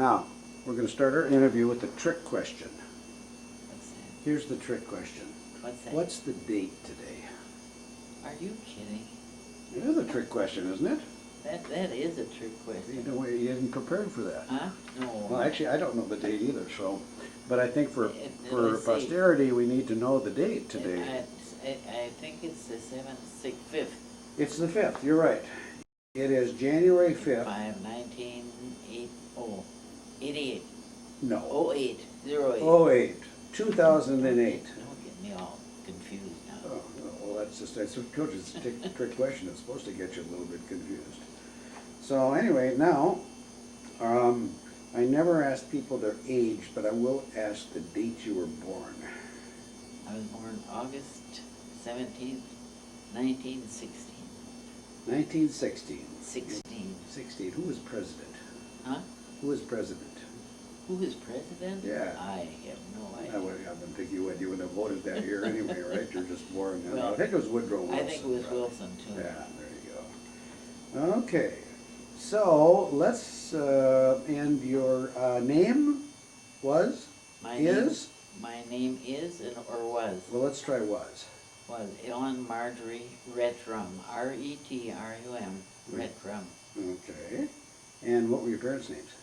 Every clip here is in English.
Now, we're going to start our interview with the trick question. What's that? Here's the trick question. What's that? What's the date today? Are you kidding? It is a trick question, isn't it? That is a trick question. You didn't prepare for that. Huh? No. Well, actually, I don't know the date either, so, but I think for Let's see. posterity, we need to know the date today. I think it's the 5th. It's the 5th, you're right. It is January 5th. 88. No. 08. 08, 2008. Don't get me all confused now. Oh, well, that's a trick question. It's supposed to get you a little bit confused. So anyway, now, I never ask people their age, but I will ask the date you were born. I was born August 17th, 1916. 1916. 16. Who was president? Huh? Who was president? Who is president? Yeah. I have no idea. I wouldn't think you would have voted that year anyway, right? You're just born. Well, I think it was Woodrow Wilson. I think it was probably. Wilson too. Yeah, there you go. Okay, so let's, and your name was? My name is or was? Well, let's try was. Was Ellen Marjorie Retrum. R-E-T-R-U-M. Retrum. Okay. And what were your parents' names?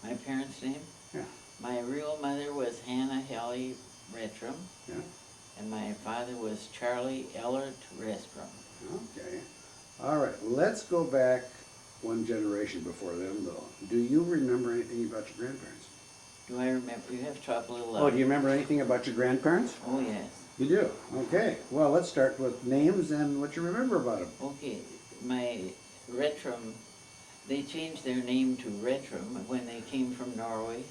My parents' name? Yeah. My real mother was Hannah Helly Retrum. Yeah. And my father was Charlie Ellert Retrum. Okay. All right, let's go back one generation before them, though. Do you remember anything about your grandparents? Do I remember? You have to talk a little Oh, louder. do you remember anything about your grandparents? Oh, yes. You do? Okay. Well, let's start with names and what you remember about them. Okay, my Retrum, they changed their name to Retrum when they came from Norway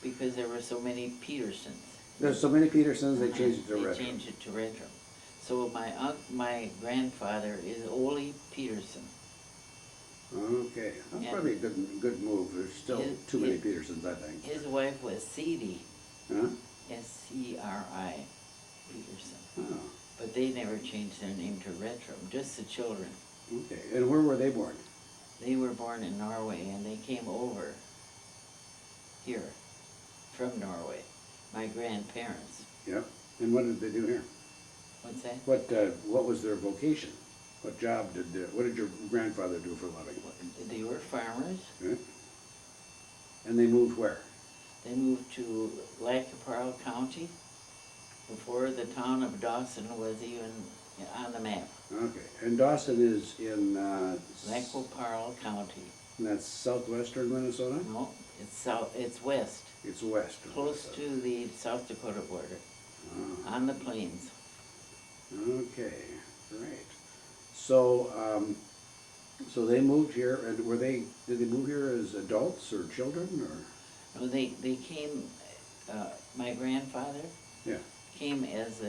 because there were so many Petersons. There's so many Petersons, they changed it to Retrum. They changed it to Retrum. So my grandfather is Ole Peterson. Okay, that's probably a good move. There's still too many Petersons, I think. His wife was Cidi. Huh? S-C-R-I. Peterson. Oh. But they never changed their name to Retrum, just the children. Okay, and where were they born? They were born in Norway and they came over here from Norway, my grandparents. Yep. And what did they do here? What's that? What was their vocation? What did your grandfather do for a living? They were farmers. Okay. And they moved where? They moved to Lac-qui-Parle County before the town of Dawson was even on the map. Okay, and Dawson is in Lac-qui-Parle County. And that's southwestern Minnesota? No, it's west. It's west. Close to the South Dakota border, on the plains. Okay, great. So, so they moved here, and did they move here as adults or children, or? No, they came, my grandfather came as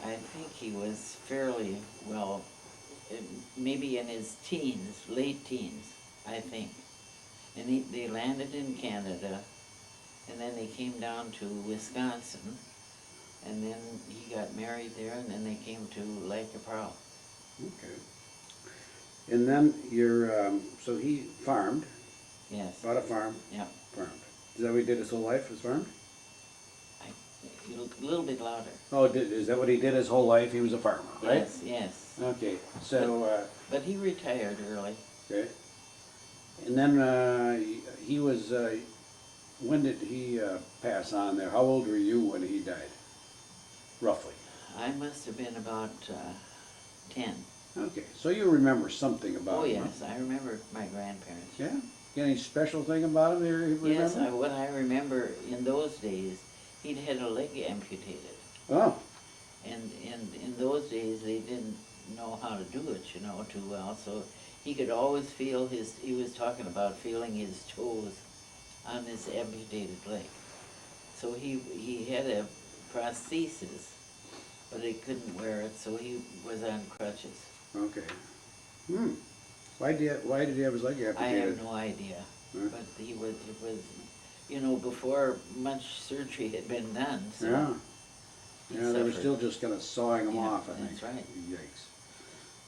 I think he was fairly, well, maybe in his teens, late teens, I think. And they landed in Canada, and then they came down to Wisconsin, and then he got married there, and then they came to Lac-qui-Parle. Okay. And then so he farmed? Yes. Bought a farm? Yeah. Farmed. Is that what he did his whole life, was farmed? A little bit louder. Oh, is that what he did his whole life? He was a farmer, right? Yes, yes. Okay, so... But he retired early. Okay. And then he was... when did he pass on there? How old were you when he died? Roughly. I must have been about 10. Okay, so you remember something about him? Oh, yes, I remember my grandparents. Yeah? Any special thing about him you remember? Yes, what I remember in those days, he'd had a leg amputated. Oh. And in those days, they didn't know how to do it, you know, too well. So he could always feel he was talking about feeling his toes on his amputated leg. So he had a prosthesis, but he couldn't wear it, so he was on crutches. Okay. Why did he have his leg amputated? I have no idea, but it was, you know, before much surgery had been done, so yeah, they were still just kind of sawing him off, I think. That's right. Yikes.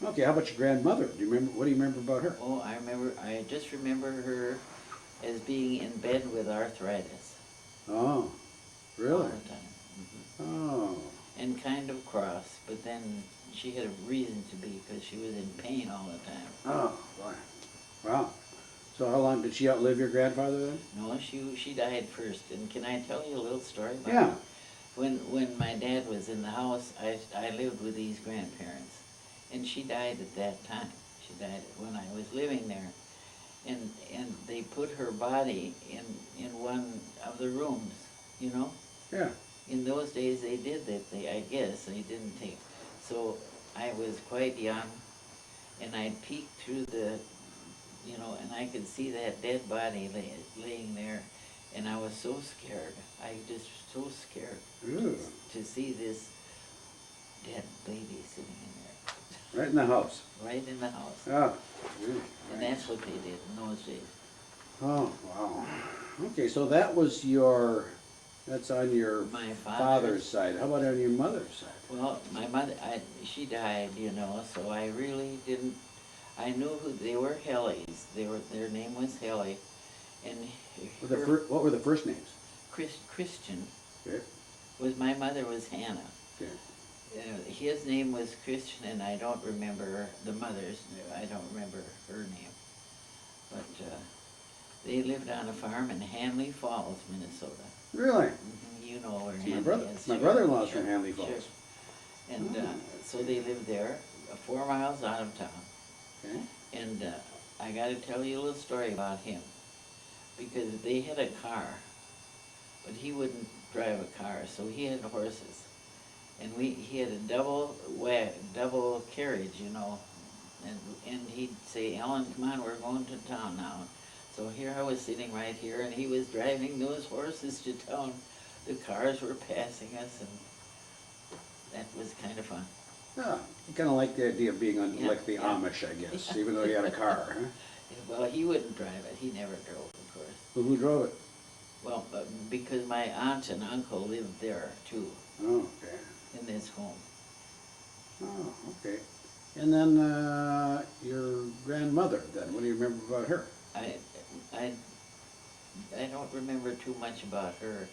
Okay, how about your grandmother? Do you remember, what do you remember about her? Oh, I just remember her as being in bed with arthritis Oh, all really? the time. Oh, And kind of cross, but then she had a reason to be because she was in pain all the time. oh, boy. Wow. So how long, did she outlive your grandfather then? No, she died first. And can I tell you a little story about Yeah. her? When my dad was in the house, I lived with these grandparents, and she died at that time. She died when I was living there, and they put her body in one of the rooms, you know. Yeah. In those days they did that. I guess they didn't take. So I was quite young, and I peeked through the, and I could see that dead body laying there, and I was so scared. I just so scared Ooh. to see this dead baby sitting in Right in the house. there, right in the house. Oh, ooh, And nice. that's what they did in those days. Oh, wow. Okay, so that was your, that's on your My father's side. How about on your mother's side? Well, my mother, she died, so I really didn't, I knew who, they were Hellies. Their name was Helly, and What were the first names? Christian Okay, my mother was Hannah. okay. His name was Christian, and I don't remember the mother's, I don't remember her name. But they lived on a farm in Hanley Falls, Minnesota. Really? You know where My Hanley brother, is. my Sure, brother-in-law's sure, from Hanley sure. Falls. And Oh. so they lived there, 4 miles out of town. Okay. And I gotta tell you a little story about him, because they had a car, but he wouldn't drive a car, so he had horses. And he had a double carriage, and he'd say, Ellen, come on, we're going to town now. So here I was sitting right here, and he was driving those horses to town. The cars were passing us, and that was kind of fun. Yeah, you kind of like the idea of being Yeah, like the yeah. Amish, I guess, even though he had a car, huh? Well, he wouldn't drive it, he never drove, of course. Who drove it? Well, because my aunt and uncle lived there too, Oh, okay. in this home. Oh, okay. And then your grandmother, then, what do you remember about her? I, I, I don't remember too much about her,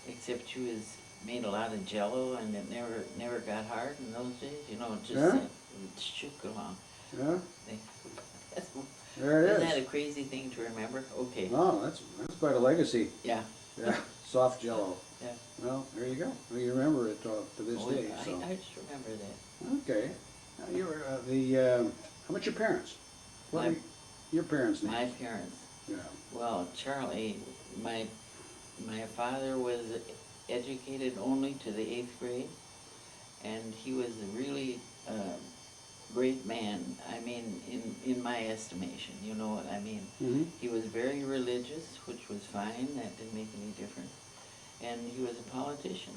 except she was made a lot of jello, and it never got hard in those days, it just Yeah? it shook along. Yeah, That's- there it Isn't that a is. crazy thing to remember? Okay, Oh, that's quite a legacy. yeah, Yeah, soft jello. yeah. Well, there you go. Well, you remember it to this Oh, day, I so. just remember that. Okay. Now, you were, how about your parents? What My- were your parents' names? My parents, Yeah. well, Charlie, my father was educated only to the 8th grade, and he was a really great man. I mean, in my estimation, you know what I mean. Mm-hmm. He was very religious, which was fine. That didn't make any difference. And he was a politician.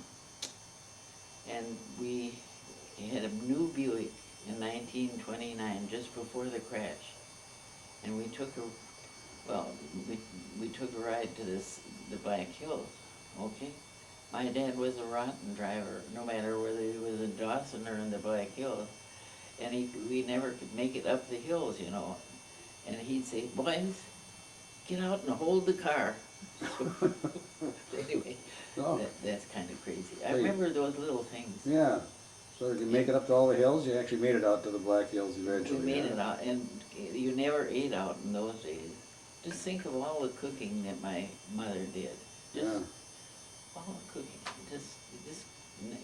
And we had a new Buick in 1929, just before the crash. And we took we took a ride to the Black Hills, okay? My dad was a rotten driver, no matter whether he was in Dawson or in the Black Hills. And we never could make it up the hills, And he'd say, boys, get out and hold the car. Anyway, Oh. that's kind of crazy. I So you- remember those little things. Yeah. So did you make it up to all the hills? You actually made it out to the Black Hills eventually. We made huh? it out, and you never ate out in those days. Just think of all the cooking that my mother did. Just Yeah. all the cooking, just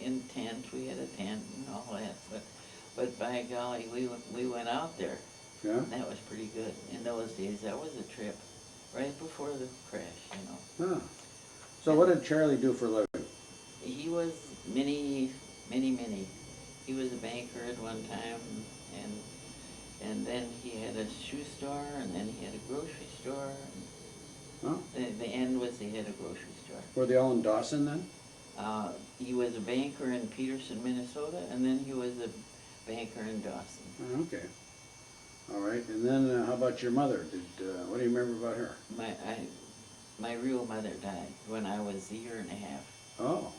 in tent, we had a tent and all that, but by golly, we went out there, Yeah. and that was pretty good. In those days, that was a trip, right before the crash, Huh. So what did Charlie do for a living? He was many. He was a banker at one time, and then he had a shoe store, and then he had a grocery store. Oh. The end was he had a grocery store. Were they all in Dawson then? He was a banker in Peterson, Minnesota, and then he was a banker in Dawson. Oh, okay. All right. And then how about your mother? What do you remember about her? My real mother died when I was a year and a half. Oh.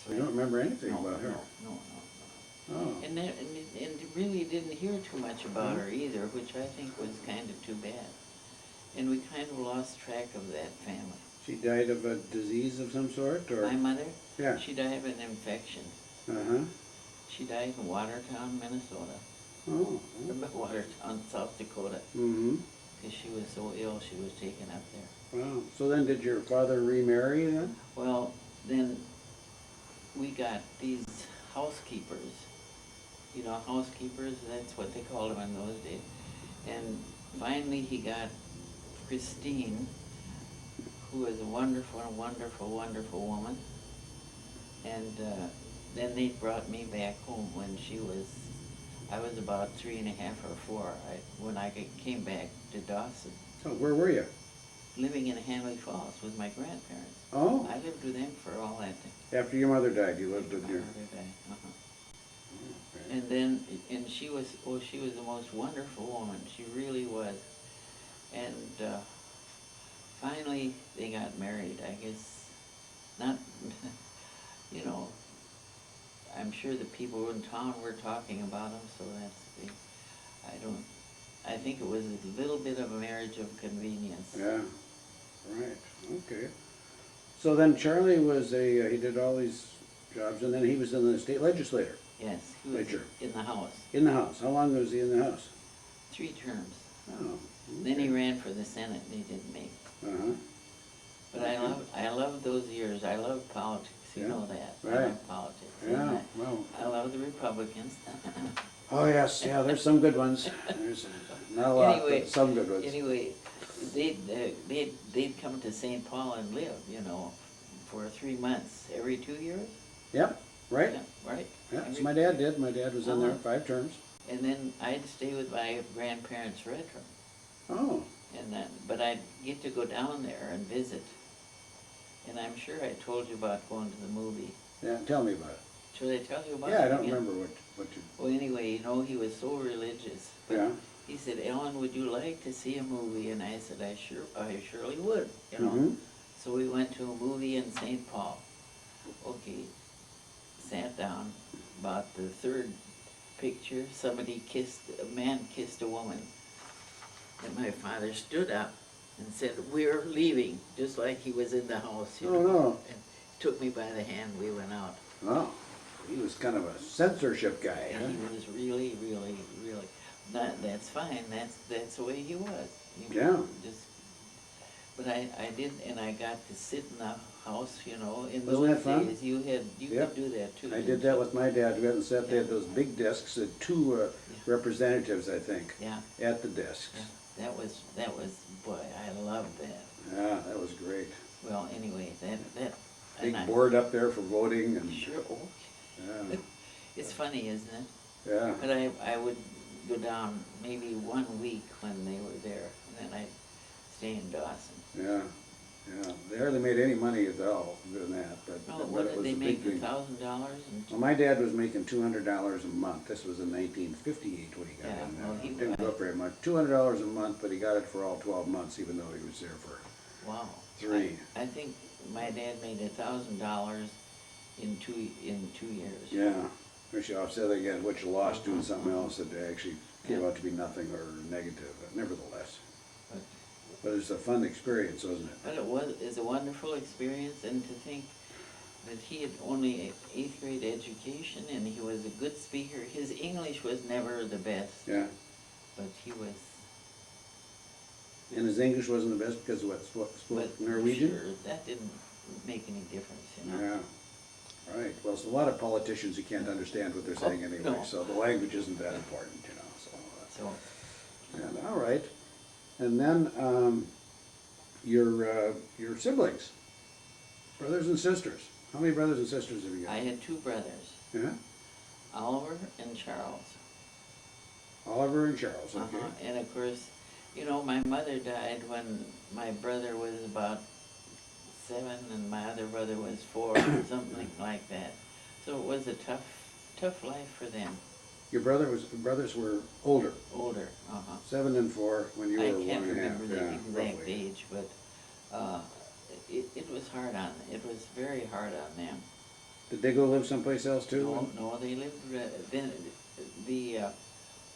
So you don't remember anything about her? No. Oh, And really didn't hear too much about her either, which I think was kind of too bad. And we kind of lost track of that family. she died of a disease of some sort, or? My mother, Yeah. she died of an infection. Uh-huh. She died in Watertown, Minnesota. Oh. Watertown, South Dakota, Mm-hmm. because she was so ill, she was taken up there. Wow. So then did your father remarry then? Well, then we got these housekeepers. You know, housekeepers, that's what they called them in those days. And finally he got Christine, who was a wonderful, wonderful, wonderful woman. And then they brought me back home when I was about 3.5 or 4, when I came back to Dawson, Oh, where were you? living in Hanley Falls with my grandparents. Oh, I lived with them for all that time. after your mother died, you lived with My your... mother died, uh-huh. Okay. And then, and she was the most wonderful woman, she really was. And finally, they got married, I guess, not, you know, I'm sure the people in town were talking about them, so I think it was a little bit of a marriage of convenience. Yeah, right, okay. So then Charlie was he did all these jobs, and then he was in the state legislature, Yes, he was Legislature. in the House, in the House. How long was he in the House? 3 terms. Oh, Then he okay. ran for the Senate and he didn't make it. Uh-huh. But I loved those years. I loved politics, you Yeah, know that. I right. love politics. And Yeah, well, I love the Republicans. oh yes, yeah, there's some good ones. There's not a lot, Anyway, but some good ones. Anyway, they'd come to St. Paul and live, you know, for 3 months, every 2 years. Yep, right? Yeah, right? Yeah, so Every- my dad did. My dad was in there Uh-huh. 5 terms. And then I'd stay with my grandparents' retro. Oh, But I'd get to go down there and visit. And I'm sure I told you about going to the movie. yeah, tell me about it. Should I tell you about it? Yeah, I don't again? remember what you, Well, anyway, you know, he was so religious. But yeah. he said, Ellen, would you like to see a movie? And I said, I surely would, you know. Mhm. So we went to a movie in St. Paul. Okay, sat down. About the 3rd picture, a man kissed a woman. And my father stood up and said, we're leaving, just like he was in the house, you Oh, know. no. And took me by the hand, we went out. Oh, he was kind of a censorship guy, huh? And he was really, really, really, that's fine, that's the way he was. He Yeah. Just, but I did, and I got to sit in the house, you know, in Wasn't those that fun? days, you Yep. could do that too. I didn't did that you? with my dad. We hadn't sat, they had those big desks, 2 representatives, I think, Yeah, at the desks. yeah, that was, boy, I loved that. Yeah, that was great. Well, anyway, that. Big and board up there for voting and, Sure, oh, yeah, it's funny, isn't it? yeah. But I would go down maybe 1 week when they were there, and then I'd stay in Dawson. Yeah, yeah. They hardly made any money at all doing that, but Oh, but what it did was they a make, big thing. $1,000? Well, my dad was making $200 a month. This was in 1958 when he got Yeah, in well, there. he Didn't go was- up very much. $200 a month, but he got it for all 12 months, even though he was there for Wow. 3. I think my dad made $1,000 in 2 years. Yeah. Which you offset again, what you lost doing something else that actually came out to be nothing or negative, but nevertheless. But, But it's a fun experience, wasn't it? but it's a wonderful experience, and to think that he had only an 8th grade education, and he was a good speaker. His English was never the best, Yeah. but he was. And his English wasn't the best because of what, spoke But Norwegian? sure, that didn't make any difference, you know. Yeah, right. Well, it's a lot of politicians, you can't understand what they're saying Oh, anyway, no. so the language isn't that important, you know, so. So, Yeah, all right. And then, your siblings, brothers and sisters. How many brothers and sisters have you I got? had 2 brothers, Yeah, Oliver and Charles. Oliver and Charles, okay. And of course, you know, my mother died when my brother was about 7 and my other brother was 4, or something like that. So it was a tough life for them, Your brothers were older, older, 7 and 4, when you I were can't 1 and a half, remember the yeah, exact roughly. age, but it was hard on, it was very hard on them. Did they go live someplace else too? No, they lived, then,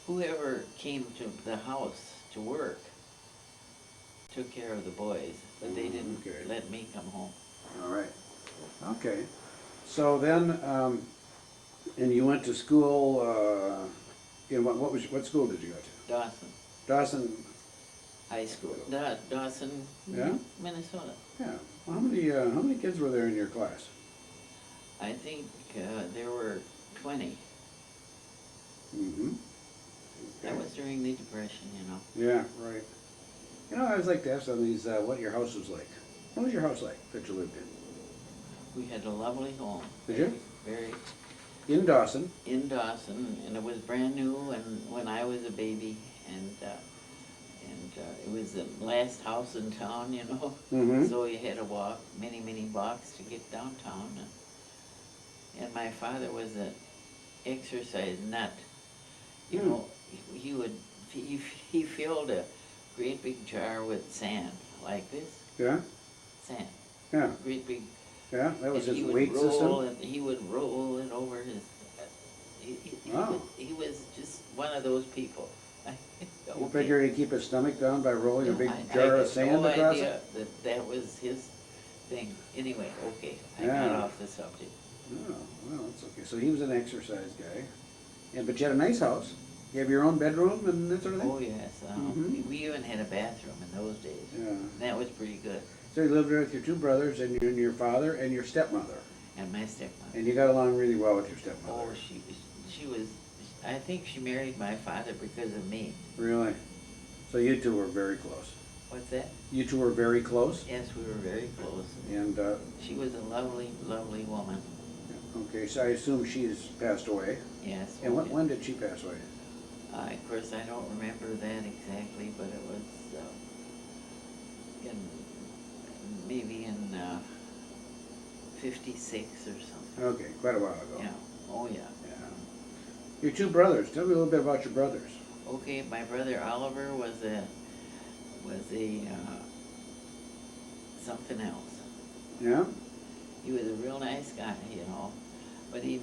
whoever came to the house to work took care of the boys, but they didn't Okay. let me come home. All right, okay. So then, and you went to school, what school did you go to? Dawson Dawson, High School, Dawson, Yeah? Minnesota. yeah. How many kids were there in your class? I think there were 20. Mm-hmm. That was during the Depression, you know. Yeah, right. You know, I always like to ask on these, what your house was like. What was your house like that you lived in? We had a lovely home. Did you? Very, In Dawson? in Dawson, and it was brand new and when I was a baby, and it was the last house in town, you know. Mm-hmm. So you had to walk many, many blocks to get downtown. And my father was an exercise nut. You know, he filled a great big jar with sand, like this, Yeah? sand, Yeah, great big. yeah, that was And his he would weight roll system? it- He would roll it over his, Wow. he was just one of those people. You Okay. figure he'd keep his stomach down by rolling a No, big I jar had of sand no across idea it? that was his thing. Anyway, okay, I Yeah. got off the subject. Oh, well, that's okay. So he was an exercise guy. But you had a nice house. You have your own bedroom and that sort of thing? Oh, yes, Mhm. we even had a bathroom in those days. Yeah. And that was pretty good. So you lived there with your two brothers and your father and your stepmother. And my stepmother. And you got along really well with your Oh, stepmother. she was, I think she married my father because of me. Really? So you two were very close. What's that? You two were very close? Yes, we were very close. And, She was a lovely, lovely woman. okay, so I assume she's passed away. Yes. And oh, yeah. when did she pass away? Of course, I don't remember that exactly, but it was maybe in 56 or something. Okay, quite a while ago. Yeah. Oh, yeah. Yeah. Your two brothers. Tell me a little bit about your brothers. Okay, my brother Oliver was a something else. Yeah? He was a real nice guy, you know, but he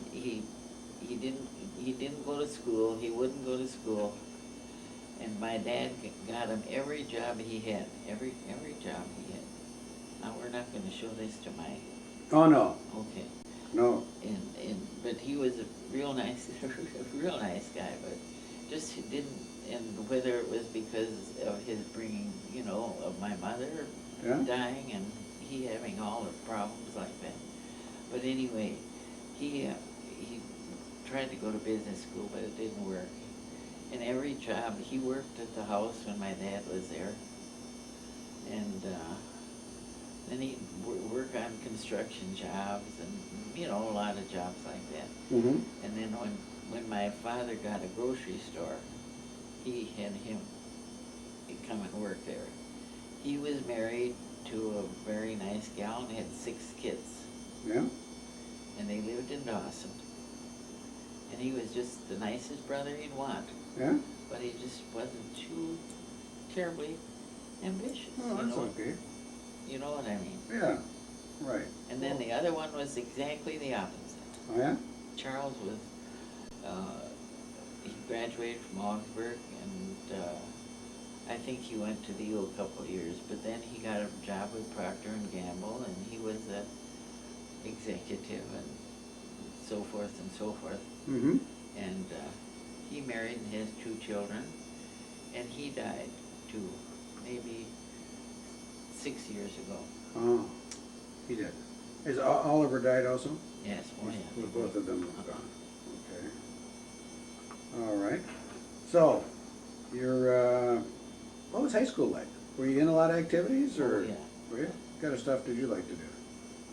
didn't go to school. He wouldn't go to school, and my dad got him every job he had, every job he had. Now we're not going to show this to my. Oh, no. Okay. No. But he was a real nice, real nice guy, but just he didn't. And whether it was because of his bringing, you know, of my mother Yeah? dying and he having all the problems like that. But anyway, he tried to go to business school, but it didn't work. And every job, he worked at the house when my dad was there. And then he'd work on construction jobs and, you know, a lot of jobs like that. Mm-hmm. And then when my father got a grocery store, he had him come and work there. He was married to a very nice gal and had 6 kids. Yeah? And they lived in Dawson. And he was just the nicest brother you'd want. Yeah? But he just wasn't too terribly ambitious. Oh, that's okay. You know what I mean? Yeah, right. And then the other one was exactly the opposite. Oh, yeah? Charles was, he graduated from Augsburg, and I think he went to the U a couple of years, but then he got a job with Procter & Gamble, and he was a executive and so forth and so forth. Mm-hmm. And he married and has 2 children, and he died too, maybe 6 years ago. Oh, he did. Has Oliver died also? Yes, oh yeah. With both of them gone. Okay. All right. So, what was high school like? Were you in a lot of activities, or? Oh, yeah. Were you? What kind of stuff did you like to do?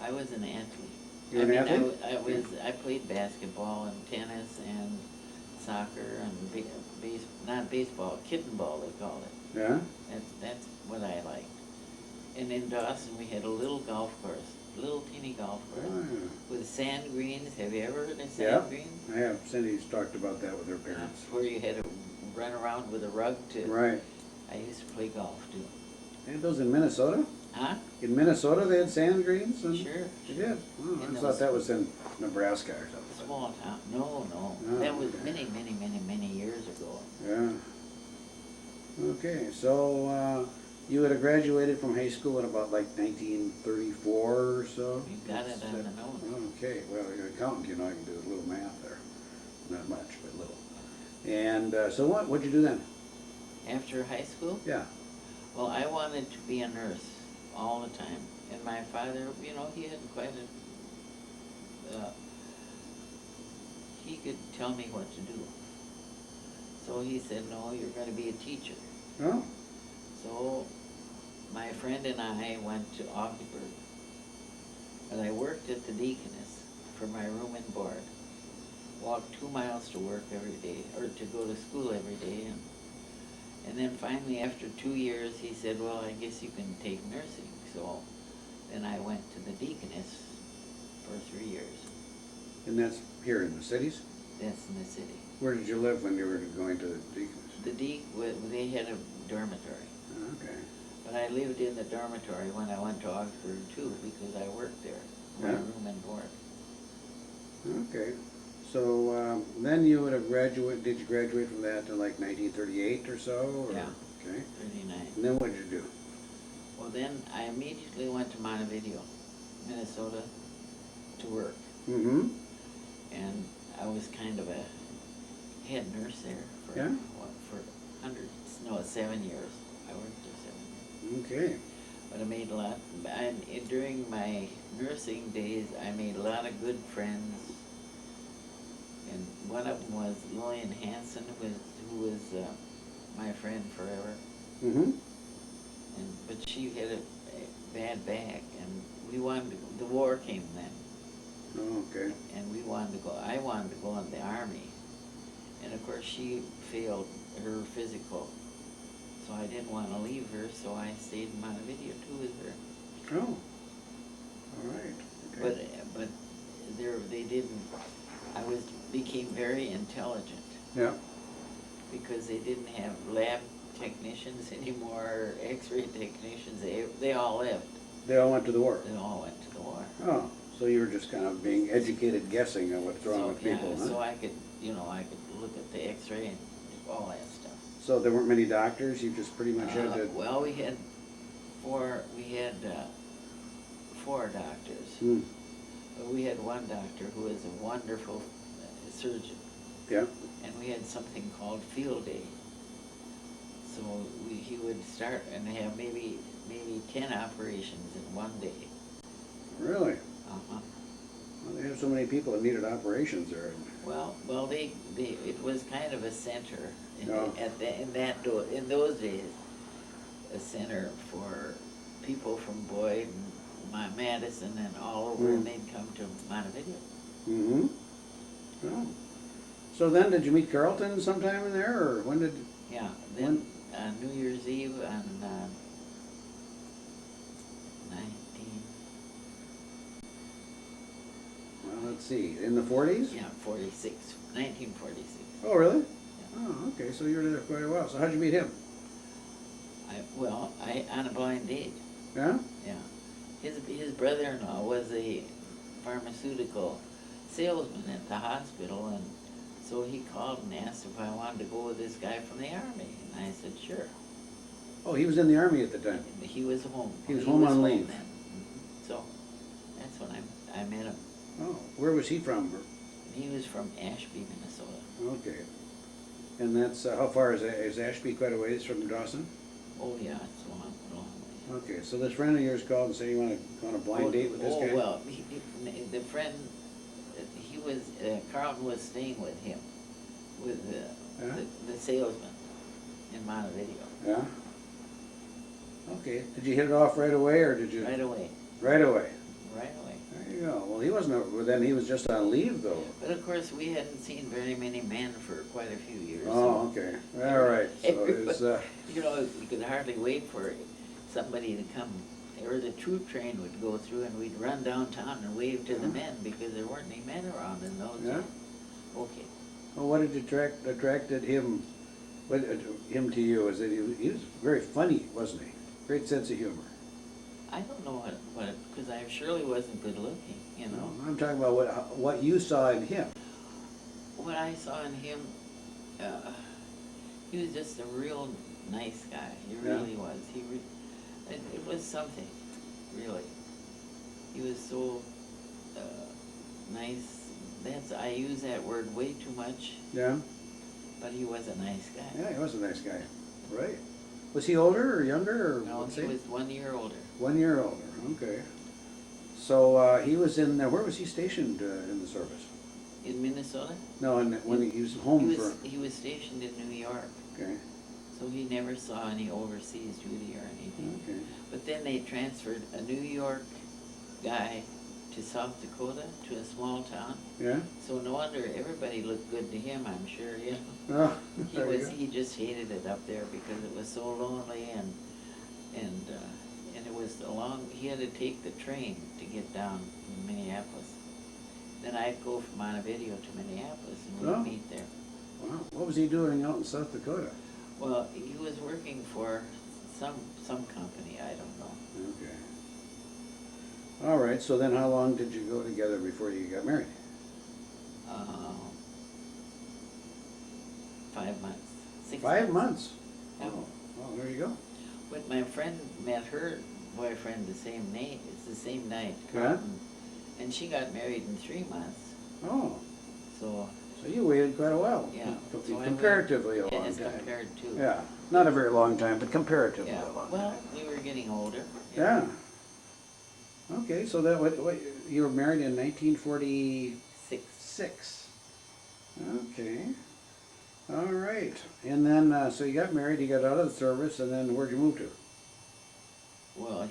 I was an athlete. You were an athlete? I played basketball and tennis and soccer and not baseball, kitten ball they called it. Yeah? That's what I liked. And in Dawson we had a little golf course, little teeny golf course Oh, yeah. with sand greens. Have you ever heard of sand Yeah, greens? I have. Cindy's talked about that with her parents. Where you had to run around with a rug to. Right. I used to play golf too. They had those in Minnesota? Huh? In Minnesota they had sand greens? And Sure. They did? Oh, I In thought those that was in Nebraska or something. small town, no, Oh, that was okay. many years ago. Yeah. Okay, so, you would have graduated from high school in about like 1934 or so? You got it on the nose. Okay, well, you're an accountant, you know, I can do a little math there. Not much, but little. And, so what'd you do then? After high school? Yeah. Well, I wanted to be a nurse all the time, and my father, you know, he had quite he could tell me what to do. So he said, no, you're gonna be a teacher. Oh, So my friend and I went to Augsburg, and I worked at the Deaconess for my room and board. Walked 2 miles to work every day, or to go to school every day, and then finally, after 2 years, he said, well, I guess you can take nursing. So then I went to the Deaconess for 3 years. and that's here in the cities? That's in the city. Where did you live when you were going to the Deaconess? They had a dormitory. Okay. But I lived in the dormitory when I went to Augsburg too, because I worked there, my Yeah. room and board. Okay. So, then you would have did you graduate from that in like 1938 or so? Or? Yeah. Okay. 39. And then what did you do? Well, then I immediately went to Montevideo, Minnesota, to work. Mm-hmm. And I was kind of a head nurse there for, Yeah? for 7 years. I worked there 7 years. Okay. But I made a lot, and during my nursing days, I made a lot of good friends. And one of them was Lillian Hanson, who was my friend forever. Mm-hmm. But she had a bad back, and we wanted to, the war came then. Oh, okay. And I wanted to go in the army. And of course, she failed her physical. So I didn't want to leave her, so I stayed in Montevideo too with her. Oh. All right. Okay. But they didn't, became very intelligent, Yeah. because they didn't have lab technicians anymore, x-ray technicians, they all left. They all went to the war. They all went to the war. Oh, so you were just kind of being educated guessing on what's wrong with people, Yeah, huh? so I could look at the x-ray and all that stuff. So there weren't many doctors, you just pretty much had to... Well, we had four doctors. Hmm. But we had one doctor who was a wonderful surgeon, Yeah. and we had something called field day. So he would start and have maybe 10 operations in one day. Really? Uh-huh. Well, they have so many people that needed operations there. Well, it was kind of a center Oh. in those days, a center for people from Boyd and Madison and all over, and they'd come to Montevideo. Mm-hmm. Oh. So then, did you meet Carlton sometime in there, or when did... Yeah, then New Year's Eve on 19... Well, let's see, in the 40s? Yeah, 1946. Oh, really? Yeah. Oh, okay, so you were there quite a while. So how'd you meet him? On a blind date. Yeah? Yeah. His brother-in-law was a pharmaceutical salesman at the hospital, and so he called and asked if I wanted to go with this guy from the army, and I said, sure. Oh, he was in the Army at the time. He was home. He was home on leave. then. Mhm. So, that's when I met him. Oh, where was he from? He was from Ashby, Minnesota. Okay. And that's, how far is Ashby quite a ways from Dawson? Oh, yeah, it's a long way. Okay, so this friend of yours called and said you want to go on a blind date with this guy? Oh, well, the friend, he was, Carlton was staying with him, with the salesman in Montevideo. Yeah? Okay, did you hit it off right away, or did you? Right away, Right away. right away. There you go. Well, he wasn't, well, then he was just on leave, though. But of course, we hadn't seen very many men for quite a few years. Oh, okay. All right. So it's, You know, you could hardly wait for somebody to come, or the troop train would go through and we'd run downtown and wave to the men because there weren't any men around in those Yeah. days. Okay. well, what did attracted him, him to you? Is that he was very funny, wasn't he? Great sense of humor. I don't know because I surely wasn't good looking, you know. I'm talking about what you saw in him. What I saw in him, uh, he was just a real nice guy. He Yeah. really was. It was something, really. He was so nice. I use that word way too much, Yeah? but he was a nice guy. Yeah, he was a nice guy. Right. Was he older or younger or No, what's he was 1 year older. 1 year older, okay. So he was in, where was he stationed in the service? In Minnesota? No, when he was home He for, he was stationed in New York, okay, so he never saw any overseas duty or anything. okay. But then they transferred a New York guy to South Dakota, to a small town. Yeah? So no wonder everybody looked good to him, I'm sure, you know. Oh, there you go. He just hated it up there because it was so lonely and it was he had to take the train to get down in Minneapolis. Then I'd go from Montevideo to Minneapolis and Oh. we'd meet there. Wow, what was he doing out in South Dakota? Well, he was working for some company, I don't know. Okay. All right, so then how long did you go together before you got married? 5 months, 6 5 months? Yeah. Oh, well, there you go. But my friend met her boyfriend the same night, it's the same night, Yeah? Carlton, and she got married in 3 months, Oh, so, so you waited quite a while. yeah. So I Comparatively a waited- long As time. compared to. Yeah, not a very long time, but comparatively Yeah, a long well, time. we were getting older. Yeah. Okay, so what, you were married in 1946. 6. Okay. All right. And then, so you got married, you got out of the service, and then where'd you move to? Well,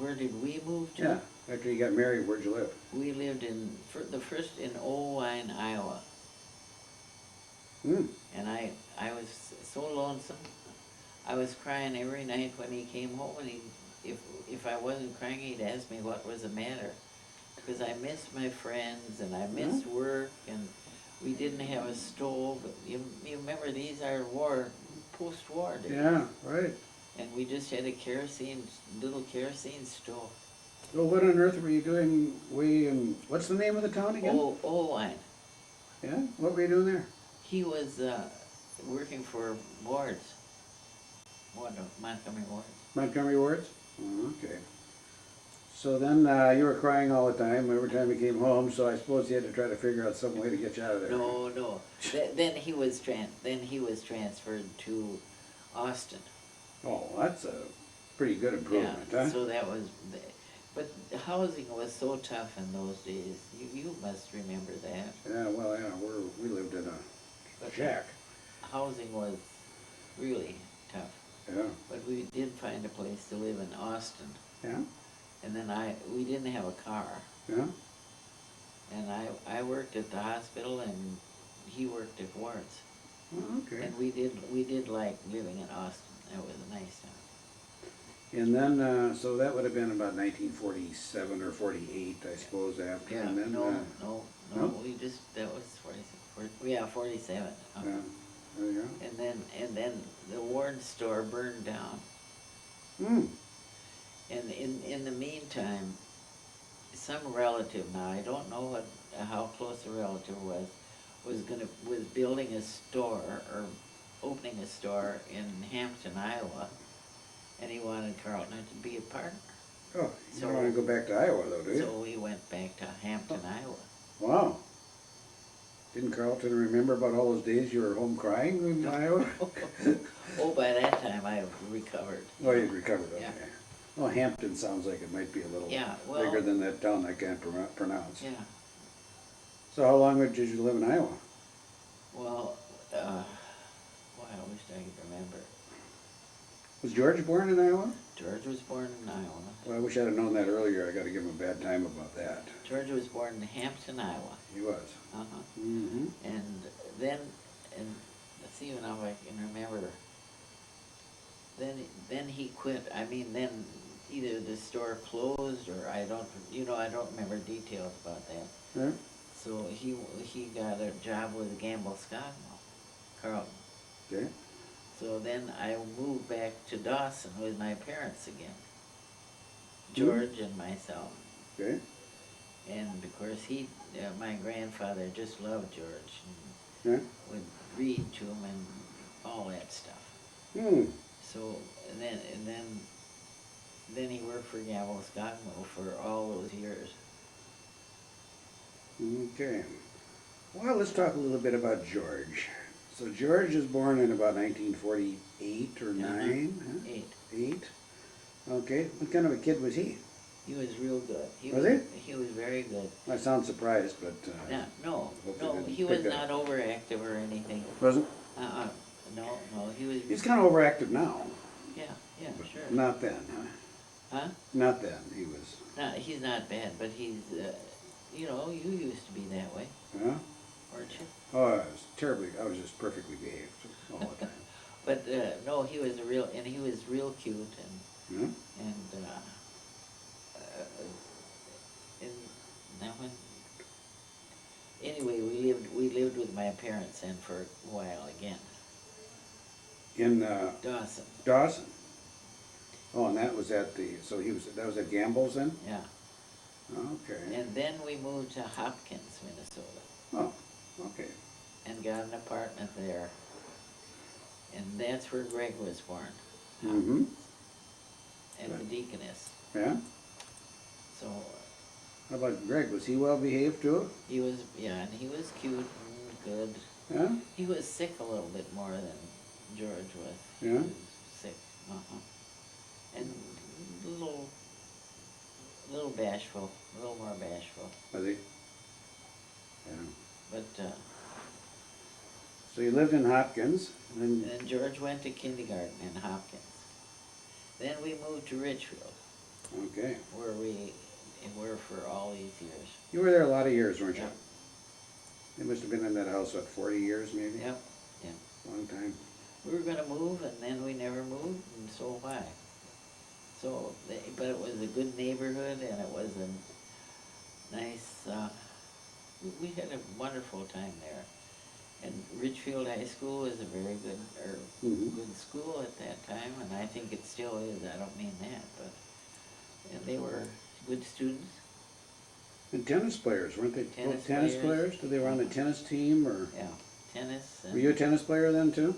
where did we move to? Yeah, after you got married, where'd you live? We lived the first in Owine, Iowa. Hmm. And I was so lonesome. I was crying every night when he came home, and if I wasn't crying, he'd ask me what was the matter. Because I missed my friends, and I missed work, and we didn't have a stove. You remember, these are post-war days. Yeah, right. And we just had a little kerosene stove. So what on earth were you doing what's the name of the town again? Owine. Yeah, what were you doing there? He was working for Wards. Montgomery Ward. Montgomery Wards? Oh, okay. So then you were crying all the time, every time you came home, so I suppose you had to try to figure out some way to get you out of there. No. Then he was transferred to Austin. Oh, that's a pretty good improvement, Yeah, huh? so that was, but the housing was so tough in those days. You must remember that. Yeah, well, yeah, we lived in a But shack. housing was really tough. Yeah, But we did find a place to live in Austin. yeah, And then we didn't have a car. yeah. And I worked at the hospital and he worked at Wards. Oh, okay. And we did like living in Austin. That was a nice town. And then, so that would have been about 1947 or 48, I suppose, after. Yeah, And then, no, no? that was 47. Yeah, there you And then the Ward store burned down. go. Hmm, And in the meantime, some relative, now I don't know how close the relative was building a store or opening a store in Hampton, Iowa, and he wanted Carlton to be a partner. oh, you So- don't want to go back to Iowa though, do you? So we went back to Hampton, Iowa. Wow. Didn't Carlton remember about all those days you were home crying in Iowa? Oh, by that time I recovered. Oh, you'd recovered, okay. Yeah. Well, Hampton sounds like it might be a little Yeah, well- bigger than that town I can't pronounce. Yeah, So how long did you live in Iowa? well, boy, I wish I could remember. Was George born in Iowa? George was born in Iowa. Well, I wish I'd have known that earlier. I gotta give him a bad time about that. George was born in Hampton, Iowa. He was. Uh-huh. Mm-hmm. And let's see now if I can remember. Then he quit. I mean, then either the store closed or I don't remember details about that. Yeah? So he got a job with Gamble Scott, Carlton. Okay. So then I moved back to Dawson with my parents again. George and myself. Okay, And of course, my grandfather just loved George yeah, and would read to him and all that stuff. hmm, So, and then he worked for Gavel Skogmo for all those years. okay. Well, let's talk a little bit about George. So George was born in about 1948 or Uh-huh. 9, huh? 8. 8. Okay, what kind of a kid was he? He was real good. Was he? He was very good. I sound surprised, but No, hope they no, didn't he pick was that not overactive or anything. Wasn't? Uh-uh, no, he was, He's kind of overactive now, yeah, but sure. not then, huh? Huh? Not then, he was, No, he's not bad, but he's, you used to be that way, huh? weren't you? Oh, I was just perfectly behaved all the time. But, no, he was he was real cute Yeah? and, and now anyway, we lived with my parents then for a while again, In Dawson, Dawson. Oh, and that was at that was at Gamble's then? yeah. Okay. And then we moved to Hopkins, Minnesota, Oh, okay. and got an apartment there. And that's where Greg was born, Mm-hmm. and the deaconess. Yeah? So How about Greg? Was he well behaved too? he was, and he was cute and good. Yeah? He was sick a little bit more than George was. Yeah? He was sick, and a little bashful, a little more bashful. Was he? Yeah. But, So you lived in Hopkins, and then, then George went to kindergarten in Hopkins. Then we moved to Richfield, okay. where we were for all these years. You were there a lot of years, weren't you? Yep. You must have been in that house, what, 40 years maybe? Yep, Long time. we were gonna move, and then we never moved, and so why? So, but it was a good neighborhood, and it was a nice, we had a wonderful time there. And Richfield High School was a very good, Mhm. good school at that time, and I think it still is, I don't mean that, but, and they were good students. And tennis players, weren't they? Tennis Both tennis players. players? Did they were on the tennis team, or? Yeah, tennis. Were you a tennis player then too?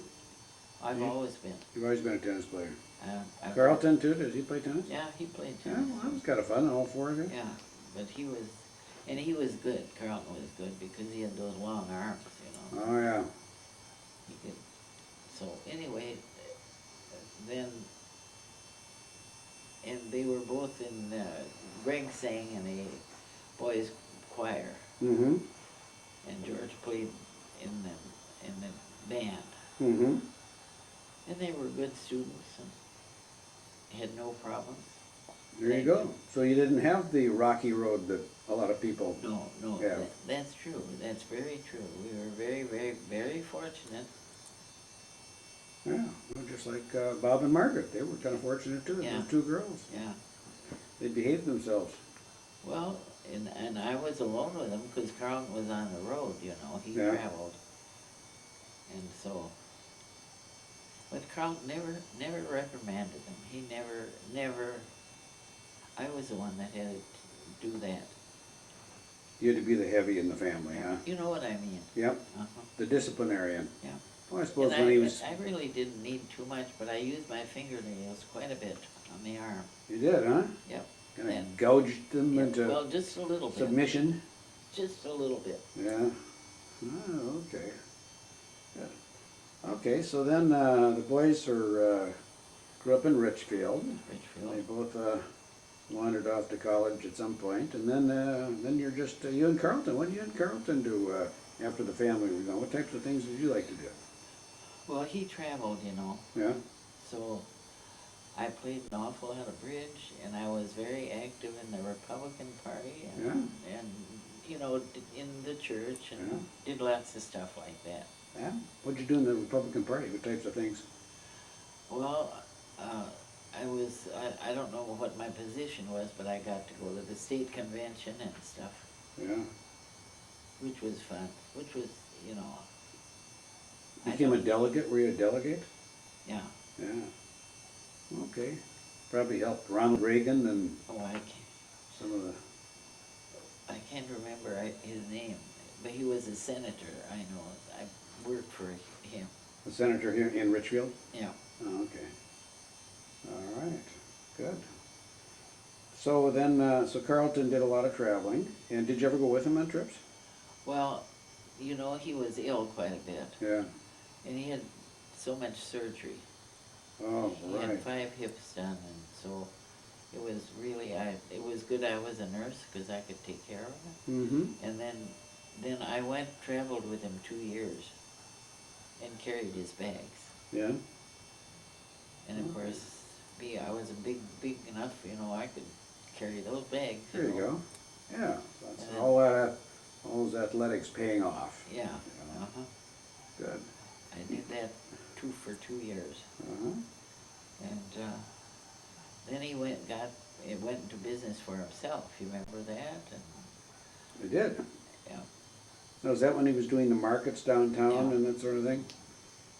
I've you- always been. You've always been a tennis player. Carlton? Carlton too, does he play tennis? Yeah, he played Yeah, tennis. well, that was kind of fun, all four of you. Yeah, but he was good, Carlton was good, because he had those long arms, Oh, yeah. He could, so anyway, then, and they were both in, Greg sang in a boys' choir, Mm-hmm. and George played in the band. Mm-hmm. And they were good students and had no problems. There you go. So you didn't have the rocky road that a lot of people. No, Yeah. that's true, that's very true. We were very, very, very fortunate. Yeah, well, just like Bob and Margaret, they were kind of fortunate too. Yeah. Those two girls, Yeah, they behaved themselves. well, and I was alone with him because Carlton was on the road, he Yeah. traveled. And so, but Carlton never reprimanded him. He never, I was the one that had to do that. You had to be the heavy in the family, huh? You know what I mean? Yep, Uh-huh. the disciplinarian. Yeah. Well, I suppose And when he was, I really didn't need too much, but I used my fingernails quite a bit on the arm. you did, huh? Yep. Kind of And- gouged them Yeah, into well, just a little bit. submission. Just a little bit. Yeah. Oh, okay. Good. Okay, so then the boys grew up in Richfield. They Richfield. both wandered off to college at some point, and then you're just you and Carlton. What did you and Carlton do after the family was gone? What types of things did you like to do? Well, he traveled, Yeah. so I played an awful lot of bridge, and I was very active in the Republican Party, and in the church, and Yeah. did lots of stuff like that. Yeah. What'd you do in the Republican Party? What types of things? Well, I don't know what my position was, but I got to go to the state convention and stuff, Yeah. which was fun, which was, I Became a don't- delegate. Were you a delegate? Yeah. Yeah. Okay. Probably helped Ronald Reagan and Oh, some of the, I can't remember his name, but he was a senator, I know. I worked for him, the senator here in Richfield? yeah. Oh, okay. All right, good. So then, so Carlton did a lot of traveling, and did you ever go with him on trips? Well, you know, he was ill quite a bit, Yeah. and he had so much surgery. Oh, He had right. 5 hips done, and so it was really, it was good I was a nurse, because I could take care of him. Mm-hmm. And then I traveled with him 2 years, and carried his bags. Yeah. And of course, I was a big enough, you know, I could carry those bags. There you know. go. Yeah, that's And all that, all those athletics paying off. Yeah, You know. uh-huh. Good. I did that for 2 years. Uh-huh. And then he went into business for himself, you remember that? And, I did. yeah, Now, is that when he was doing the markets downtown Yeah. and that sort of thing?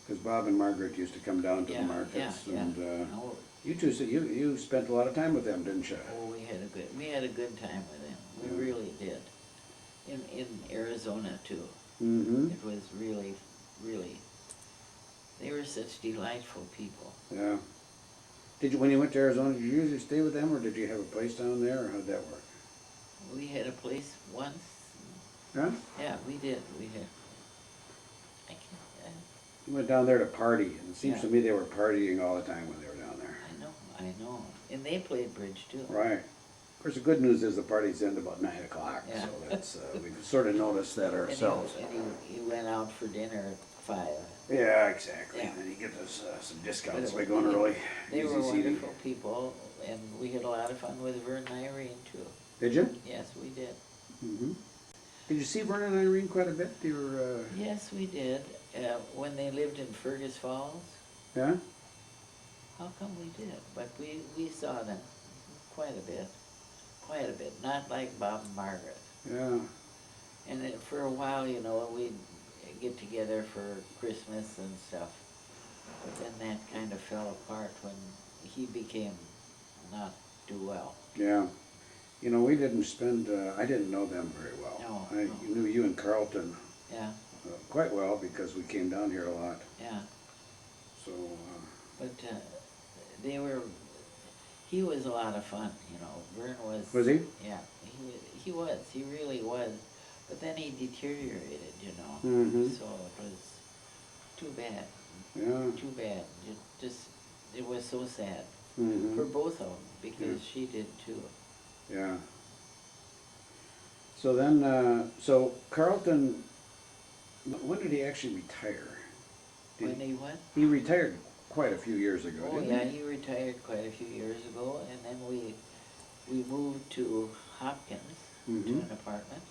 Because Bob and Margaret used to come down to Yeah, the markets, yeah, and Oh, you two, you spent a lot of time with them, didn't you? oh, we had a good time with him, we Yeah. really did. In Arizona too, Mm-hmm. it was really, they were such delightful people. Yeah. Did you, when you went to Arizona, did you usually stay with them, or did you have a place down there, or how'd that work? We had a place once, Huh? yeah, we did, I can't, You went down there to party, and it seems Yeah. to me they were partying all the time when they were down there. I know, and they played bridge too. Right. Of course, the good news is the parties end about 9 o'clock, Yeah. so that's, we've sort of noticed that ourselves. And he went out for dinner at 5. Yeah, exactly. Yeah. And you get us some But discounts it by was- going early. They Easy were seating. wonderful people, and we had a lot of fun with Vern and Irene too. Did you? Yes, we did. Mm-hmm. Did you see Vernon and Irene quite a bit? You were, Yes, we did. When they lived in Fergus Falls, yeah? how come we did? But we saw them quite a bit. Not like Bob and Margaret. Yeah. And then for a while, you know, we'd get together for Christmas and stuff. But then that kind of fell apart when he became not do well. Yeah. You know, we didn't spend, I didn't know them very well. No, I no. knew you and Carlton Yeah, quite well because we came down here a lot. yeah. So, But he was a lot of fun, you know. Vern was. Was he? Yeah, he really was. But then he deteriorated, you know. Mhm. So it was too bad, yeah. it was so sad Mhm. for both of them, because Yeah. she did too. Yeah. So then, so Carlton, when did he actually retire? When he what? He retired quite a few years ago, Oh, didn't yeah, he? he retired quite a few years ago, and then we moved to Hopkins, to Mhm. an apartment.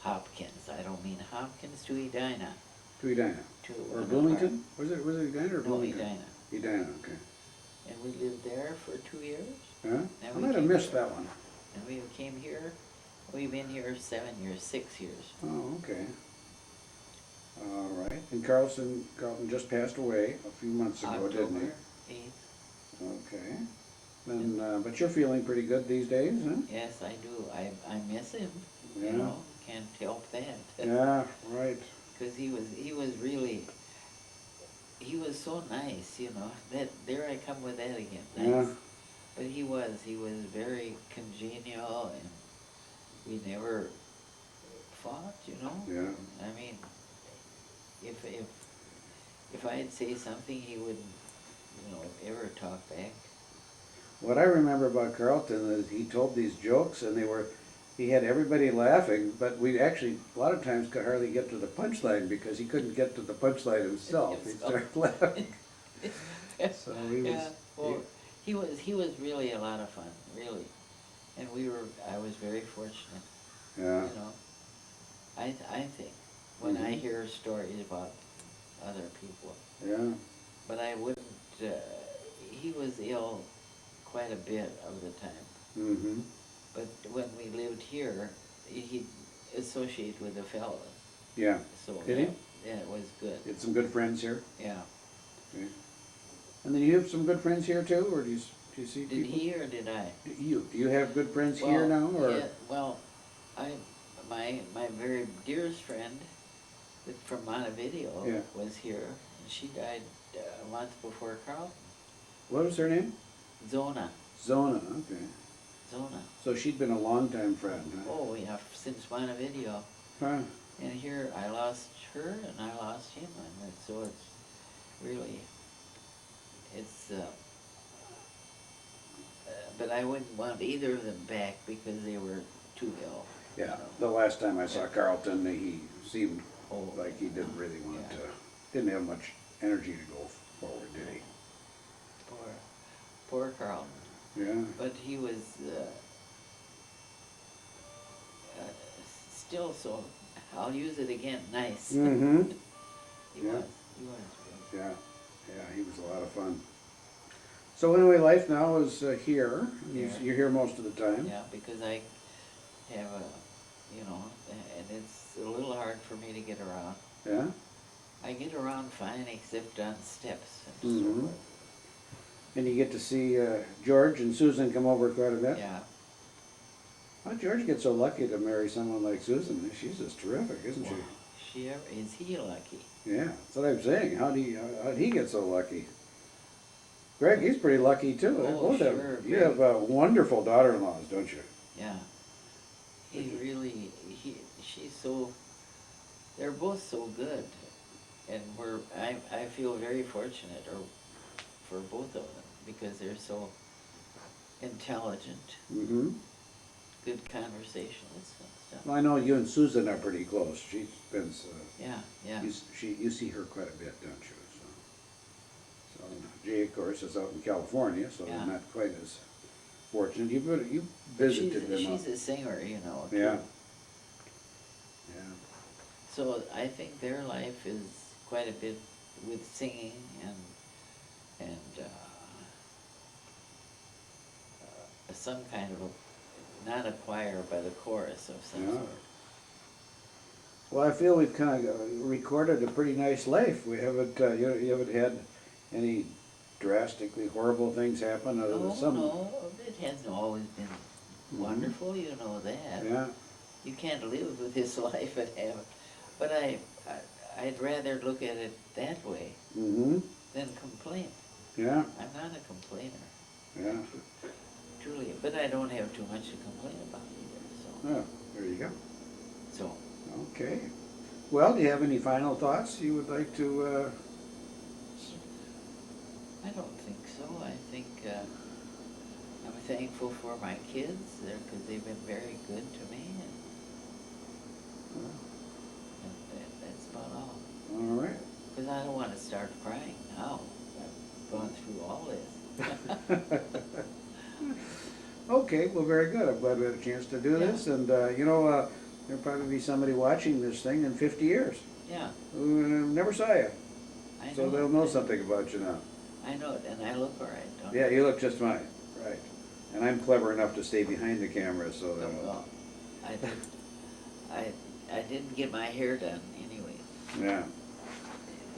Hopkins, I don't mean Hopkins, to Edina. To Edina. To Or an Bloomington? Was it Edina or No, Bloomington? Edina. Edina, okay. And we lived there for 2 years, Huh? And I we might have came missed here. that one. and we came here, we've been here 7 years, 6 years. Oh, okay. All right. And Carlton just passed away a few months ago, didn't October 8th, he? Okay. Then, but you're feeling pretty good these days, huh? yes, I do, I miss him, Yeah. you know, can't help that. Yeah, right. Because he was really, he was so nice, you know, there I come with that again, nice. Yeah. But he was very congenial, and we never fought, you know? Yeah. I mean, if I'd say something, he wouldn't, you know, ever talk back. What I remember about Carlton is he told these jokes and he had everybody laughing, but we actually, a lot of times could hardly get to the punchline because he couldn't get to the punchline himself. He'd start laughing. So he was, Yeah, well, he was really a lot of fun, really. And I was very fortunate, yeah, you know. I think, when I Mhm. hear stories about other people, yeah, but I wouldn't, he was ill quite a bit of the time. mm-hmm, But when we lived here, he'd associate with the fellows, yeah. so. Did he? Yeah, it was good, You had some good friends here? yeah. Okay. And then you have some good friends here too, or do you Do you see Did people? he or did I? Do you have good friends here Well, now, or? yeah, well, my very dearest friend from Montevideo Yeah. was here, and she died a month before Carlton. What was her name? Zona, Zona, okay. Zona. So she'd been a longtime friend, huh? Oh, yeah, since Montevideo. Huh? And here I lost her and I lost him, and so it's really, it's, but I wouldn't want either of them back because they were too ill. you Yeah, know. the last time I saw Carlton, he seemed Oh, like he didn't really want yeah. to, didn't have much energy to go forward, did he? Poor Carlton. Yeah, But he was uh, still so, I'll use it again, nice. mm-hmm, He yeah. was, he was. yeah, he was a lot of fun. So anyway, life now is here. Here. You're here most of the time. Yeah, because I have and it's a little hard for me to get around. Yeah? I get around fine except on steps and so Mhm. forth. And you get to see George and Susan come over quite a bit? Yeah, How'd George get so lucky to marry someone like Susan? She's just terrific, isn't well, is he lucky? she? Yeah, that's what I'm saying. How'd he get so lucky? Greg, he's pretty lucky too. They Oh, both have- sure, You Greg. have wonderful daughter-in-laws, don't you? Yeah. She's so, they're both so good. And I feel very fortunate for both of them because they're so intelligent, Mm-hmm. good conversationalists and stuff. Well, I know you and Susan are pretty close. She's been, Yeah, yeah. you see her quite a bit, don't you? So Jay, of course, is out in California, so Yeah. not quite as fortunate. You visited them. She's a singer, too. Yeah. Yeah. So I think their life is quite a bit with singing and some kind of not a choir, but a chorus of some Yeah. sort. Well, I feel we've kind of recorded a pretty nice life. We haven't, you haven't had any drastically horrible things happen other than some. No, it hasn't always been wonderful, you know that. Yeah, You can't live with this life and have, but I'd rather look at it that way mm-hmm, than complain. yeah, I'm not a complainer, yeah, truly, but I don't have too much to complain about either, oh, there you go. so. Okay. Well, do you have any final thoughts you would like to, I don't think so. I think I'm thankful for my kids because they've been very good to me, and that's about all. all right. Because I don't want to start crying now. I've gone through all this. Okay, well, very good. I'm glad we had a chance to do this, and, there'll probably be somebody watching this thing in 50 years Yeah, who never saw you, I know. so they'll know something about you now. I know it, and I look all right, don't I? Yeah, you look just fine, right. And I'm clever enough to stay behind the camera, so that, Well, I didn't get my hair done anyway. yeah.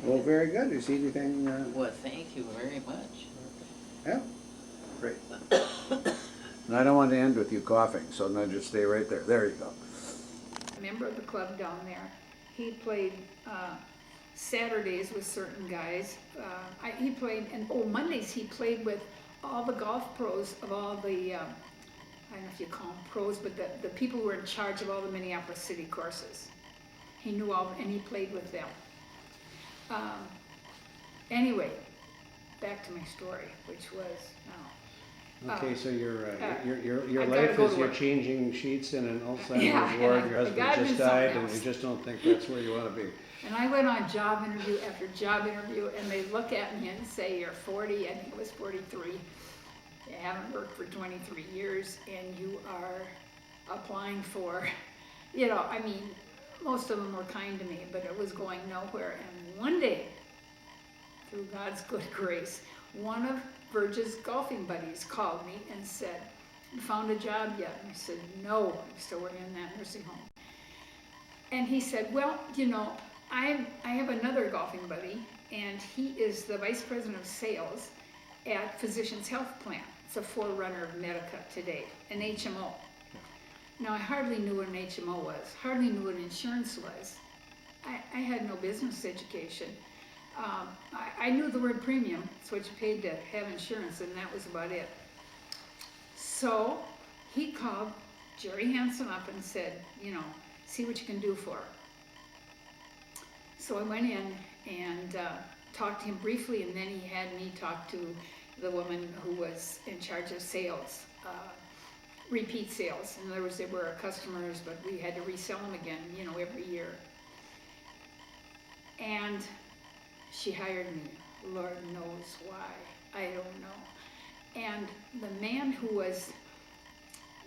Well, very good. Do you see anything? Well, thank you very much. Yeah, great. And I don't want to end with you coughing, so now just stay right there. There you go. Member of the club down there. He played Saturdays with certain guys. He played, and Mondays he played with all the golf pros of all the, I don't know if you call them pros, but the people who were in charge of all the Minneapolis city courses. He knew all, and he played with them. Anyway, back to my story, which was, Okay, so your I gotta life go is to you're work. changing sheets in an Alzheimer's Yeah, ward, and your I husband gotta do just something died, and you else. just don't think that's where you wanna be. And I went on job interview after job interview, and they look at me and say, you're 40, I think it was 43. You haven't worked for 23 years, and you are applying for, most of them were kind to me, but it was going nowhere. And one day, through God's good grace, one of Verge's golfing buddies called me and said, "You found a job yet?" And I said, "No, I'm still working in that nursing home." And he said, "Well, I have another golfing buddy, and he is the vice president of sales, at Physicians Health Plan. It's a forerunner of Medica today, an HMO. Now, I hardly knew what an HMO was, hardly knew what insurance was. I had no business education. I knew the word premium, it's what you paid to have insurance, and that was about it. So he called Jerry Hansen up and said, you know, see what you can do for her. So I went in and talked to him briefly, and then he had me talk to the woman who was in charge of sales, repeat sales. In other words, they were our customers, but we had to resell them again, you know, every year. And she hired me. Lord knows why. I don't know. And the man who was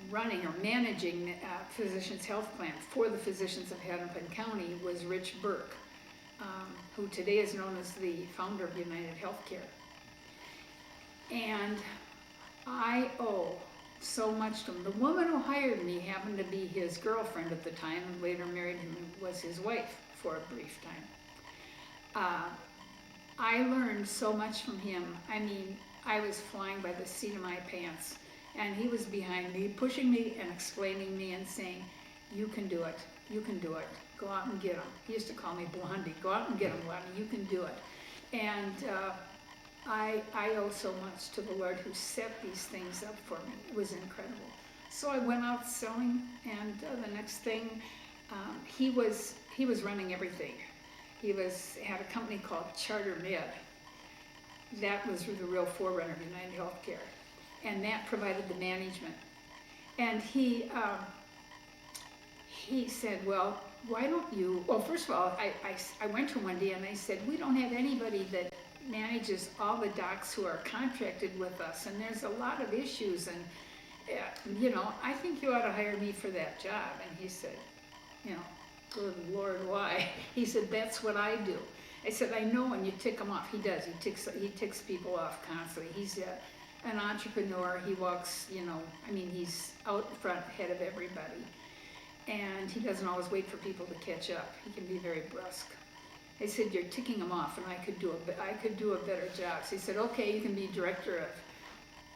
running or managing Physicians Health Plan for the physicians of Hennepin County was Rich Burke, who today is known as the founder of United Healthcare. And I owe so much to him. The woman who hired me happened to be his girlfriend at the time, and later married him and was his wife for a brief time. I learned so much from him. I mean, I was flying by the seat of my pants, and he was behind me, pushing me and explaining me and saying, you can do it, you can do it, go out and get them. He used to call me Blondie, go out and get them, Blondie, you can do it. And I owe so much to the Lord who set these things up for me. It was incredible. So I went out selling, and the next thing, he was running everything. He had a company called Charter Med. That was the real forerunner of United Healthcare, and that provided the management. And he said, well, why don't you, well, first of all, I went to him one day and I said, we don't have anybody that manages all the docs who are contracted with us, and there's a lot of issues, and you know, I think you ought to hire me for that job. And he said, you know, good Lord, why? He said, that's what I do. I said, I know, and you tick him off. He does. He ticks people off constantly. He's an entrepreneur. He walks, you know, I mean, he's out front, head of everybody. And he doesn't always wait for people to catch up. He can be very brusque. I said, you're ticking him off, and I could do a better job. So he said, okay, you can be director of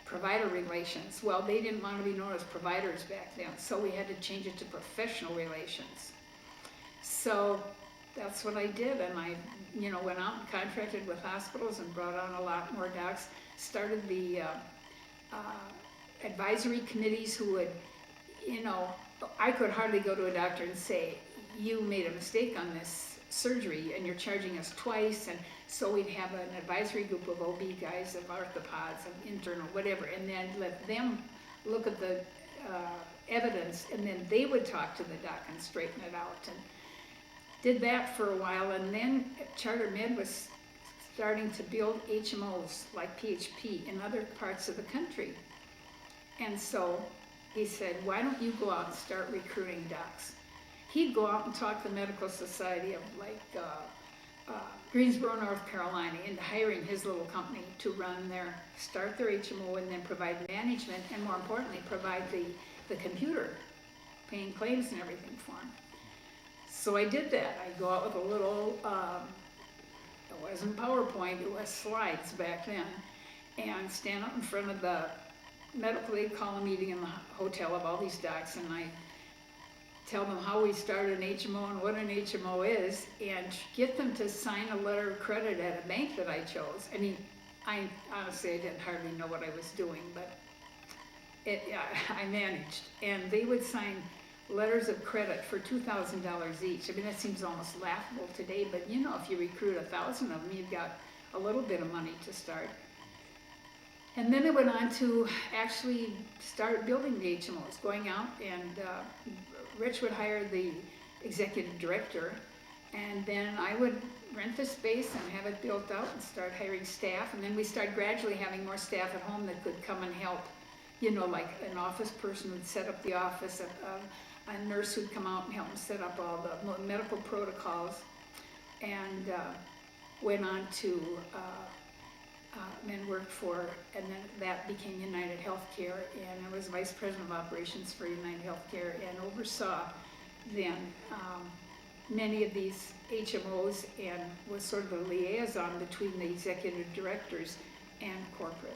provider relations. Well, they didn't want to be known as providers back then, so we had to change it to professional relations. So that's what I did, and I, you know, went out and contracted with hospitals and brought on a lot more docs. Started the advisory committees who would, you know, I could hardly go to a doctor and say, you made a mistake on this surgery and you're charging us twice. And so we'd have an advisory group of OB guys, of orthopods, of internal, whatever, and then let them look at the evidence, and then they would talk to the doc and straighten it out. And did that for a while, and then Charter Med was starting to build HMOs like PHP in other parts of the country. And so he said, why don't you go out and start recruiting docs? He'd go out and talk to the Medical Society of like Greensboro, North Carolina, into hiring his little company to start their HMO and then provide management, and more importantly, provide the computer, paying claims and everything for him. So I did that. I'd go out with a little, it wasn't PowerPoint, it was slides back then, and stand up in front of the medical aid, call a meeting in the hotel of all these docs, and I tell them how we started an HMO and what an HMO is, and get them to sign a letter of credit at a bank that I chose. I mean, I honestly, I didn't hardly know what I was doing, but I managed. And they would sign letters of credit for $2,000 each. I mean, that seems almost laughable today, but you know, if you recruit 1,000 of them, you've got a little bit of money to start. And then I went on to actually start building the HMOs, going out, and Rich would hire the executive director, and then I would rent the space and have it built out and start hiring staff. And then we started gradually having more staff at home that could come and help. You know, like an office person would set up the office, a nurse would come out and help them set up all the medical protocols, and went on to then worked for, and then that became United Healthcare, and I was vice president of operations for United Healthcare and oversaw then many of these HMOs, and was sort of a liaison between the executive directors and corporate.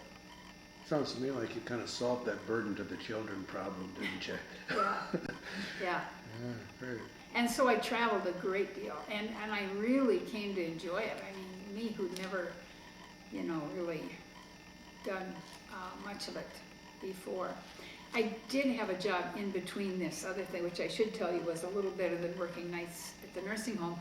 Sounds to me like you kind of solved that burden to the children problem, didn't you? Yeah, yeah. Yeah, great. And so I traveled a great deal, and I really came to enjoy it. I mean, me who'd never, really done much of it before. I did have a job in between this other thing, which I should tell you was a little better than working nights at the nursing home.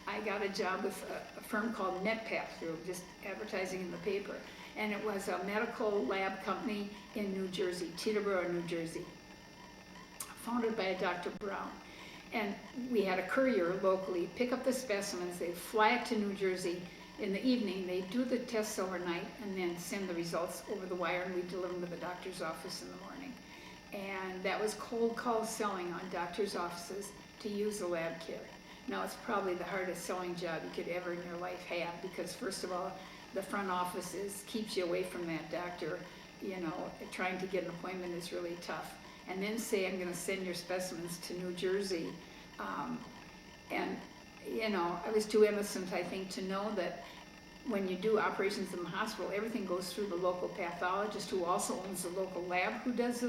I got a job with a firm called NetPath through just advertising in the paper. And it was a medical lab company in New Jersey, Teterboro, New Jersey, founded by a Dr. Brown. And we had a courier locally pick up the specimens, they'd fly it to New Jersey in the evening, they'd do the tests overnight, and then send the results over the wire, and we'd deliver them to the doctor's office in the morning. And that was cold call selling on doctors' offices to use the lab kit. Now, it's probably the hardest selling job you could ever in your life have, because first of all, the front office keeps you away from that doctor. Trying to get an appointment is really tough. And then say, I'm gonna send your specimens to New Jersey. I was too innocent, I think, to know that when you do operations in the hospital, everything goes through the local pathologist who also owns the local lab who does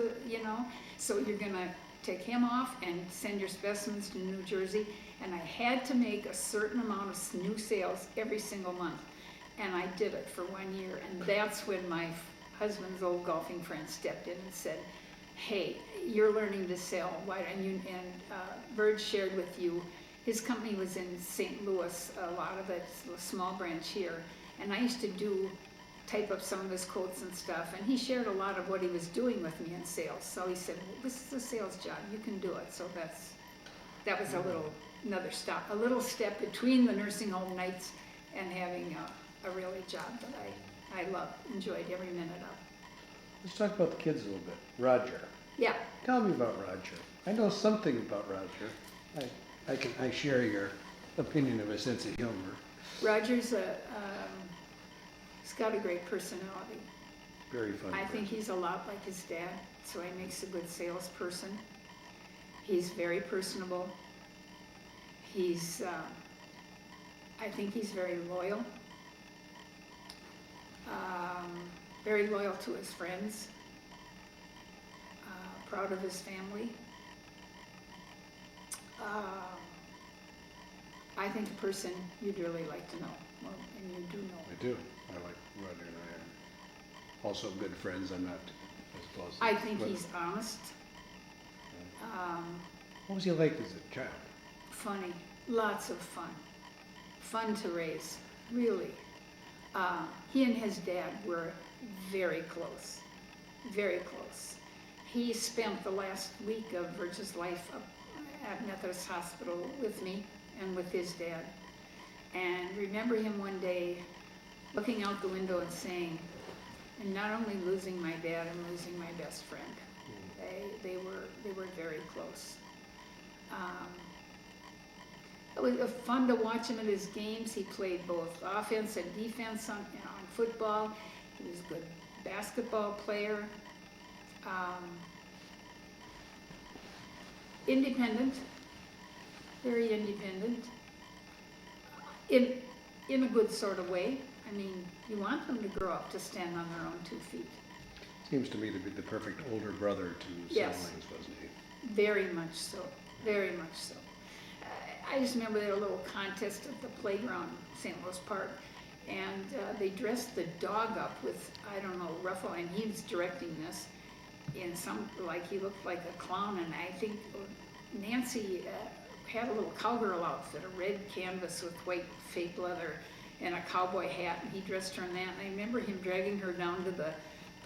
so you're gonna take him off and send your specimens to New Jersey. And I had to make a certain amount of new sales every single month. And I did it for 1 year, and that's when my husband's old golfing friend stepped in and said, hey, you're learning to sell, why don't you, and Bird shared with you, his company was in St. Louis, a lot of it's a small branch here, and I used to type up some of his quotes and stuff, and he shared a lot of what he was doing with me in sales, so he said, well, this is a sales job, you can do it, so that was a little step between the nursing home nights and having a really job that I loved, enjoyed every minute of. Let's talk about the kids a little bit. Roger. Yeah, Tell me about Roger. I know something about Roger. I share your opinion of his sense of humor. Roger's he's got a great personality. Very funny. I think he's a lot like his dad, so he makes a good salesperson. He's very personable. I think he's very loyal. Very loyal to his friends, proud of his family. I think a person you'd really like to know, well, and you do know. I do. I like Roger, and I am also good friends. I'm not as close. I think he's honest, What was he like as a child? funny, lots of fun. Fun to raise, really. He and his dad were very close, very close. He spent the last week of Virgil's life up at Methodist Hospital with me and with his dad. And remember him one day looking out the window and saying, and not only losing my dad, I'm losing my best friend. They were very close. It was fun to watch him at his games. He played both offense and defense on football. He was a good basketball player. Independent, very independent, in a good sort of way. I mean, you want them to grow up to stand on their own 2 feet. Seems to me to be the perfect older brother to Yes. siblings, wasn't he? Very much so, very much so. I just remember they had a little contest at the playground, St. Louis Park, and they dressed the dog up with, I don't know, ruffle, and he was directing this in he looked like a clown, and I think Nancy had a little cowgirl outfit, a red canvas with white fake leather and a cowboy hat, and he dressed her in that, and I remember him dragging her down to the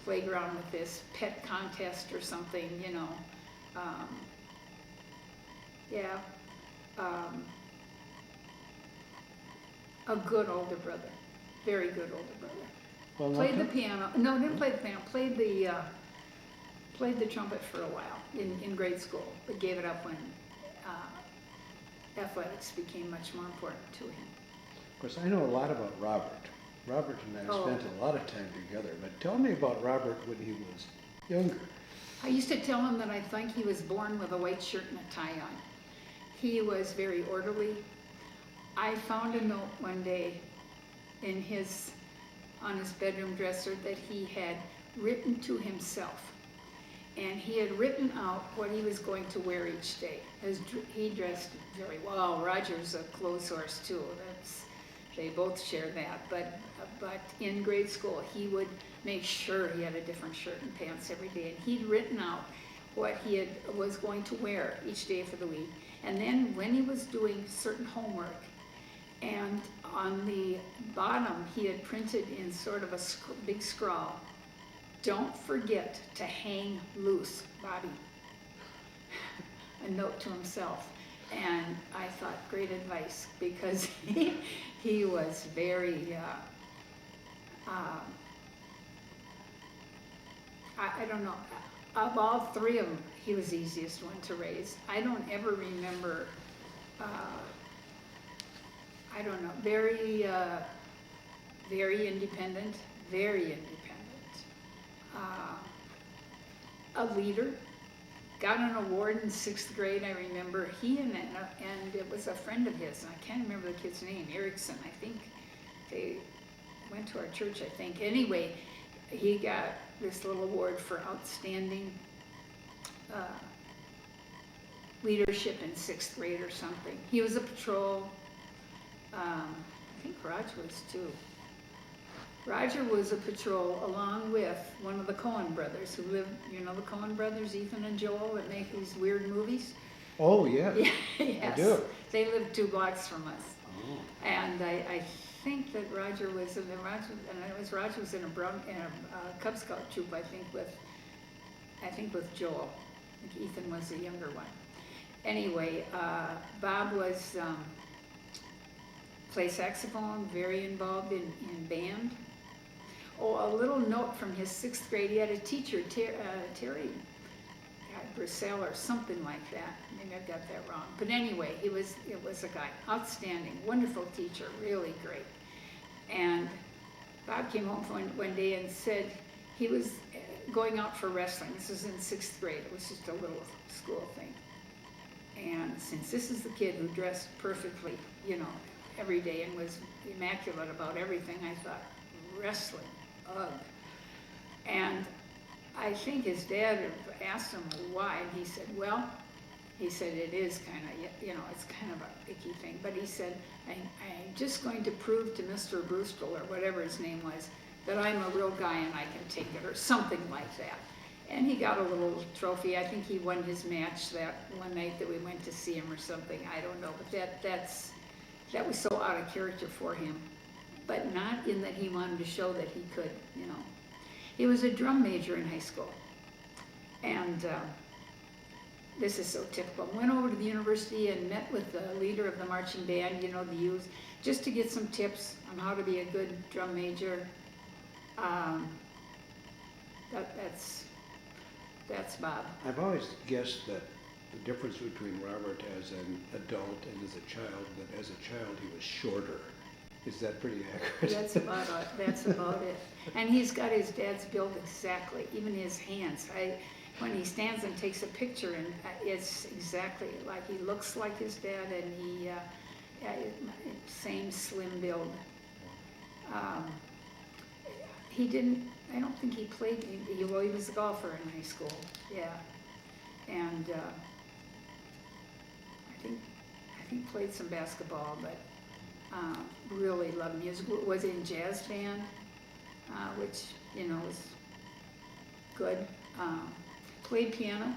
playground with this pet contest or something, a good older brother, very good older brother. Well, Played the piano, no, didn't play the piano, played the trumpet for a while in grade school, but gave it up when athletics became much more important to him. Of course, I know a lot about Robert. Robert and I spent a lot of time together, but tell me about Robert when he was younger. I used to tell him that I think he was born with a white shirt and a tie on. He was very orderly. I found a note one day in his on his bedroom dresser that he had written to himself. And he had written out what he was going to wear each day. He dressed very well. Roger's a clothes horse too. They both share that. But in grade school, he would make sure he had a different shirt and pants every day. And he'd written out what he was going to wear each day for the week. And then when he was doing certain homework, and on the bottom, he had printed in sort of a big scrawl, "Don't forget to hang loose, Bobby." A note to himself. And I thought, great advice, because he was very, I don't know, of all three of them, he was the easiest one to raise. I don't ever remember, I don't know, very independent, very independent. A leader, got an award in 6th grade, I remember. He and it was a friend of his, and I can't remember the kid's name, Erickson, I think. They went to our church, I think. Anyway, he got this little award for outstanding leadership in 6th grade or something. He was a patrol. I think Roger was too. Roger was a patrol along with one of the Coen brothers who lived, you know the Coen brothers, Ethan and Joel, that make these weird movies? Oh, yeah. Yes. I do. They lived 2 blocks from us. Oh. And I think that Roger was in Roger was in a Cub Scout troop, I think with Joel. I think Ethan was the younger one. Anyway, Bob was play saxophone, very involved in band. Oh, a little note from his 6th grade. He had a teacher, Terry Brissell or something like that. Maybe I got that wrong. But anyway, it was a guy, outstanding, wonderful teacher, really great. And Bob came home one day and said he was going out for wrestling. This was in 6th grade. It was just a little school thing. And since this is the kid who dressed perfectly, you know, every day and was immaculate about everything, I thought, wrestling, ugh. And I think his dad asked him why, and he said, well, he said, it is kind of, you know, it's kind of a icky thing, but he said, I'm just going to prove to Mr. Brewster, or whatever his name was, that I'm a real guy and I can take it, or something like that. And he got a little trophy. I think he won his match that one night that we went to see him or something, I don't know, but that was so out of character for him, but not in that he wanted to show that he could, you know. He was a drum major in high school, and this is so typical. Went over to the university and met with the leader of the marching band, you know, the youth, just to get some tips on how to be a good drum major. That's Bob. I've always guessed that the difference between Robert as an adult and as a child, that as a child he was shorter. Is that pretty accurate? That's about it. And he's got his dad's build exactly, even his hands. When he stands and takes a picture, and it's exactly like, he looks like his dad, and he same slim build. I don't think he played, he was a golfer in high school, yeah. And I think played some basketball, but really loved music. Was in jazz band, which, you know, was good. Played piano,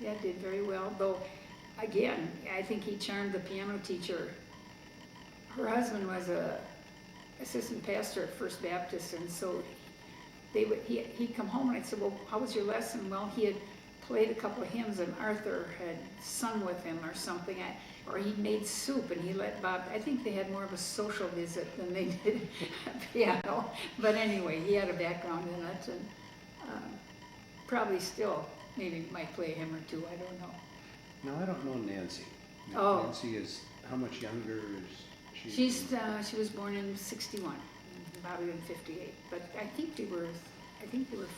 yeah, did very well. Though, again, I think he charmed the piano teacher. Her husband was a assistant pastor at First Baptist, and so he'd come home and I'd say, well, how was your lesson? Well, he had played a couple of hymns and Arthur had sung with him or something, or he'd made soup and he let Bob, I think they had more of a social visit than they did piano. But anyway, he had a background in it, and probably still maybe might play a hymn or two, I don't know. No, I don't know Nancy. Oh. Nancy is, how much younger is she? She was born in 61, Bobby in 58, but I think they were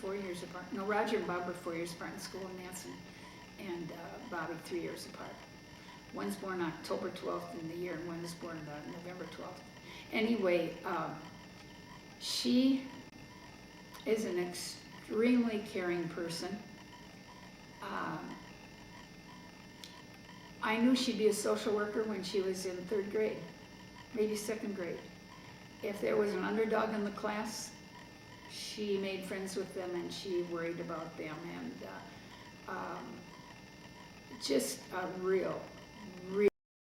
4 years apart. No, Roger and Bob were 4 years apart in school, and Nancy and Bobby 3 years apart. One's born October 12th in the year, and one is born November 12th. Anyway, She is an extremely caring person. I knew she'd be a social worker when she was in 3rd grade, maybe 2nd grade. If there was an underdog in the class, she made friends with them and she worried about them, and just a real